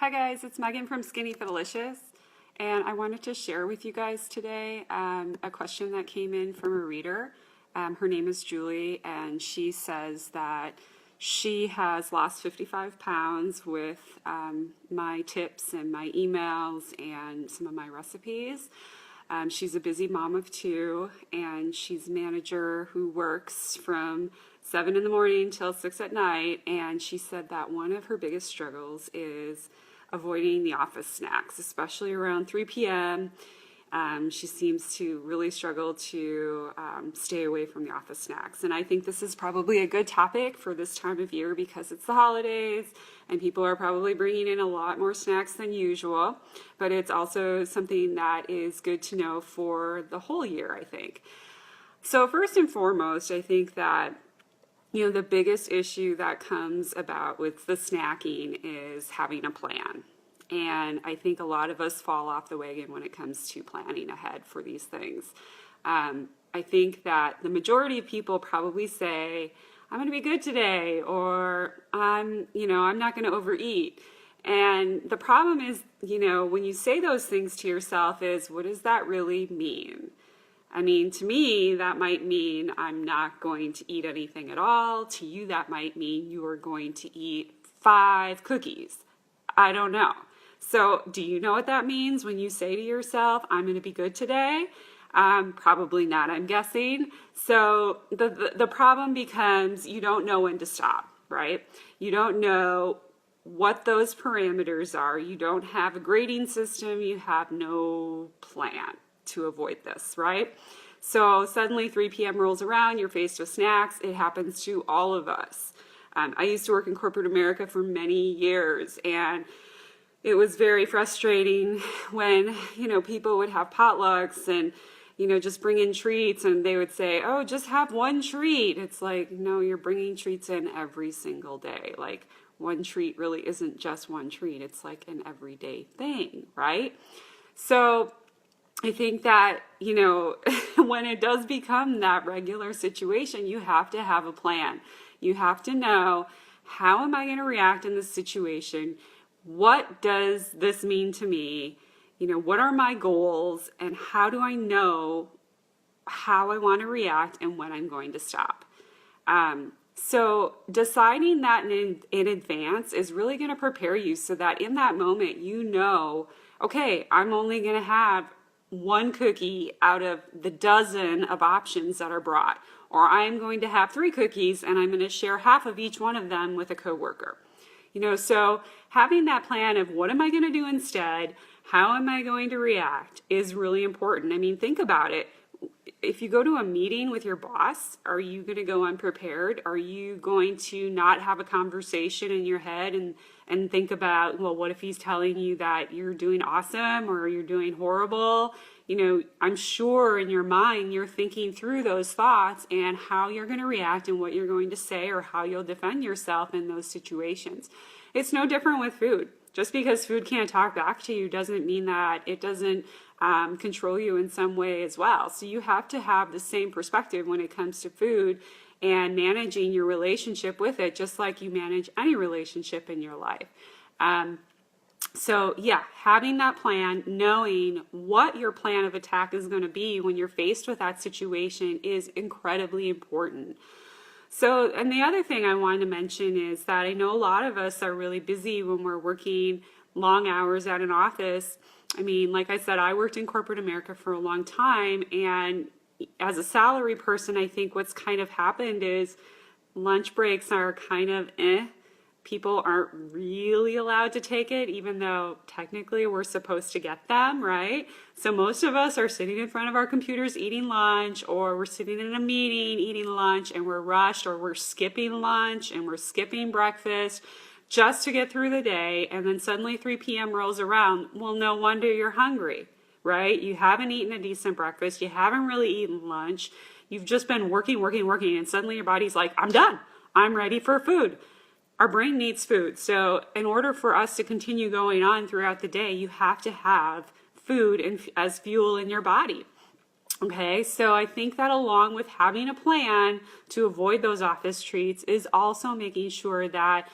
Hi guys, it's Megan from Skinny Delicious, and I wanted to share with you guys today a question that came in from a reader. Her name is Julie, and she says that she has lost 55 pounds with my tips and my emails and some of my recipes. She's a busy mom of two, and she's a manager who works from 7 in the morning till 6 at night, and she said that one of her biggest struggles is avoiding the office snacks, especially around 3 p.m. She seems to really struggle to stay away from the office snacks. And I think this is probably a good topic for this time of year because it's the holidays and people are probably bringing in a lot more snacks than usual. But it's also something that is good to know for the whole year, I think. So first and foremost, I think that the biggest issue that comes about with the snacking is having a plan. And I think a lot of us fall off the wagon when it comes to planning ahead for these things. I think that the majority of people probably say, I'm going to be good today, or I'm not going to overeat. And the problem is, when you say those things to yourself is, what does that really mean? I mean, to me, that might mean I'm not going to eat anything at all. To you, that might mean you are going to eat 5 cookies. I don't know. So do you know what that means when you say to yourself, I'm going to be good today? Probably not, I'm guessing. So the problem becomes you don't know when to stop, right? You don't know what those parameters are. You don't have a grading system. You have no plan to avoid this, right? So suddenly 3 p.m. rolls around, you're faced with snacks. It happens to all of us. I used to work in corporate America for many years, and it was very frustrating when, people would have potlucks and, just bring in treats, and they would say, oh, just have one treat. It's like, no, you're bringing treats in every single day. Like, one treat really isn't just one treat. It's like an everyday thing, right? So I think that, when it does become that regular situation, you have to have a plan. You have to know, how am I going to react in this situation? What does this mean to me? What are my goals, and how do I know how I want to react and when I'm going to stop? So deciding that in advance is really going to prepare you so that in that moment, okay, I'm only going to have 1 cookie out of the dozen of options that are brought, or I'm going to have 3 cookies and I'm going to share half of each one of them with a coworker. So having that plan of what am I going to do instead, how am I going to react is really important. I mean, think about it. If you go to a meeting with your boss, are you going to go unprepared? Are you going to not have a conversation in your head and think about, well, what if he's telling you that you're doing awesome or you're doing horrible? I'm sure in your mind you're thinking through those thoughts and how you're going to react and what you're going to say or how you'll defend yourself in those situations. It's no different with food. Just because food can't talk back to you doesn't mean that it doesn't control you in some way as well. So you have to have the same perspective when it comes to food and managing your relationship with it, just like you manage any relationship in your life. So yeah, having that plan, knowing what your plan of attack is going to be when you're faced with that situation is incredibly important. So, and the other thing I wanted to mention is that I know a lot of us are really busy when we're working long hours at an office. I mean, like I said, I worked in corporate America for a long time, and as a salary person, I think what's kind of happened is lunch breaks are kind of People aren't really allowed to take it, even though technically we're supposed to get them, right? So most of us are sitting in front of our computers eating lunch, or we're sitting in a meeting eating lunch and we're rushed, or we're skipping lunch and we're skipping breakfast just to get through the day. And then suddenly 3 p.m. rolls around. Well, no wonder you're hungry, right? You haven't eaten a decent breakfast. You haven't really eaten lunch. You've just been working, and suddenly your body's like, I'm done. I'm ready for food. Our brain needs food. So in order for us to continue going on throughout the day, you have to have food as fuel in your body. Okay, so I think that along with having a plan to avoid those office treats is also making sure that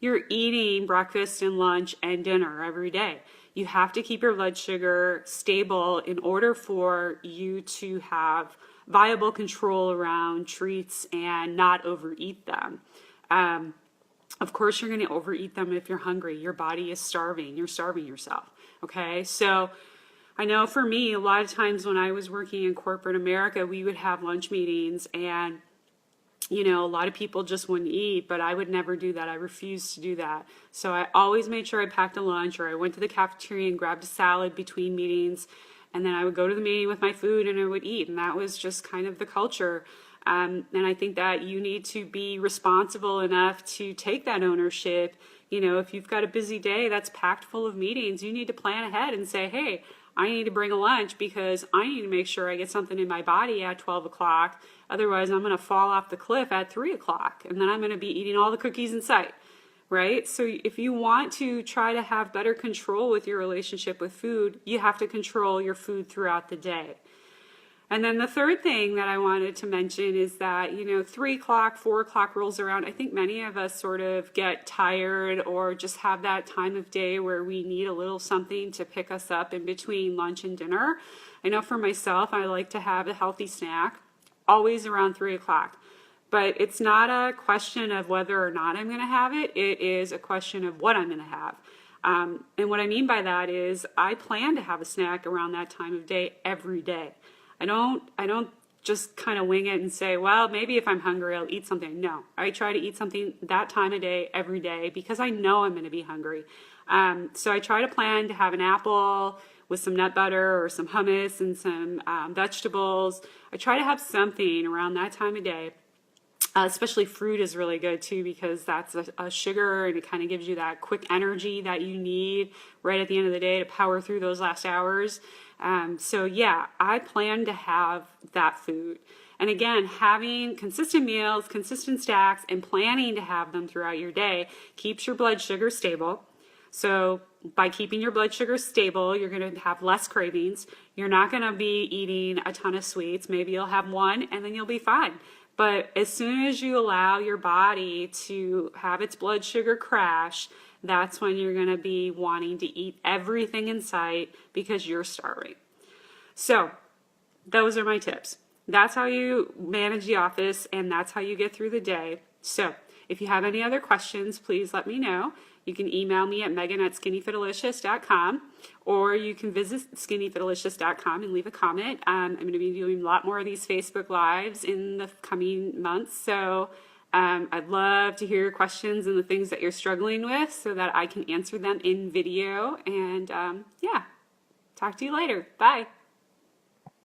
you're eating breakfast and lunch and dinner every day. You have to keep your blood sugar stable in order for you to have viable control around treats and not overeat them. Of course, you're going to overeat them if you're hungry. Your body is starving. You're starving yourself. Okay, so I know for me, a lot of times when I was working in corporate America, we would have lunch meetings, and a lot of people just wouldn't eat, but I would never do that. I refused to do that. So I always made sure I packed a lunch, or I went to the cafeteria and grabbed a salad between meetings, and then I would go to the meeting with my food and I would eat. And that was just kind of the culture. And I think that you need to be responsible enough to take that ownership. If you've got a busy day that's packed full of meetings, you need to plan ahead and say, hey, I need to bring a lunch because I need to make sure I get something in my body at 12 o'clock. Otherwise, I'm going to fall off the cliff at 3 o'clock, and then I'm going to be eating all the cookies in sight, right? So if you want to try to have better control with your relationship with food, you have to control your food throughout the day. And then the third thing that I wanted to mention is that, 3 o'clock, 4 o'clock rolls around. I think many of us sort of get tired or just have that time of day where we need a little something to pick us up in between lunch and dinner. I know for myself, I like to have a healthy snack always around 3 o'clock. But it's not a question of whether or not I'm going to have it. It is a question of what I'm going to have. And what I mean by that is I plan to have a snack around that time of day every day. I don't just kind of wing it and say, well, maybe if I'm hungry, I'll eat something. No, I try to eat something that time of day every day because I know I'm going to be hungry. So I try to plan to have an apple with some nut butter or some hummus and some vegetables. I try to have something around that time of day. Especially fruit is really good too because that's a sugar and it kind of gives you that quick energy that you need right at the end of the day to power through those last hours. So yeah, I plan to have that food. And again, having consistent meals, consistent stacks, and planning to have them throughout your day keeps your blood sugar stable. So by keeping your blood sugar stable, you're going to have less cravings. You're not going to be eating a ton of sweets. Maybe you'll have one and then you'll be fine. But as soon as you allow your body to have its blood sugar crash, that's when you're going to be wanting to eat everything in sight because you're starving. So those are my tips. That's how you manage the office, and that's how you get through the day. So if you have any other questions, please let me know. You can email me at megan@skinnyfitalicious.com, or you can visit skinnyfitalicious.com and leave a comment. I'm going to be doing a lot more of these Facebook Lives in the coming months, so I'd love to hear your questions and the things that you're struggling with so that I can answer them in video. And yeah, talk to you later. Bye.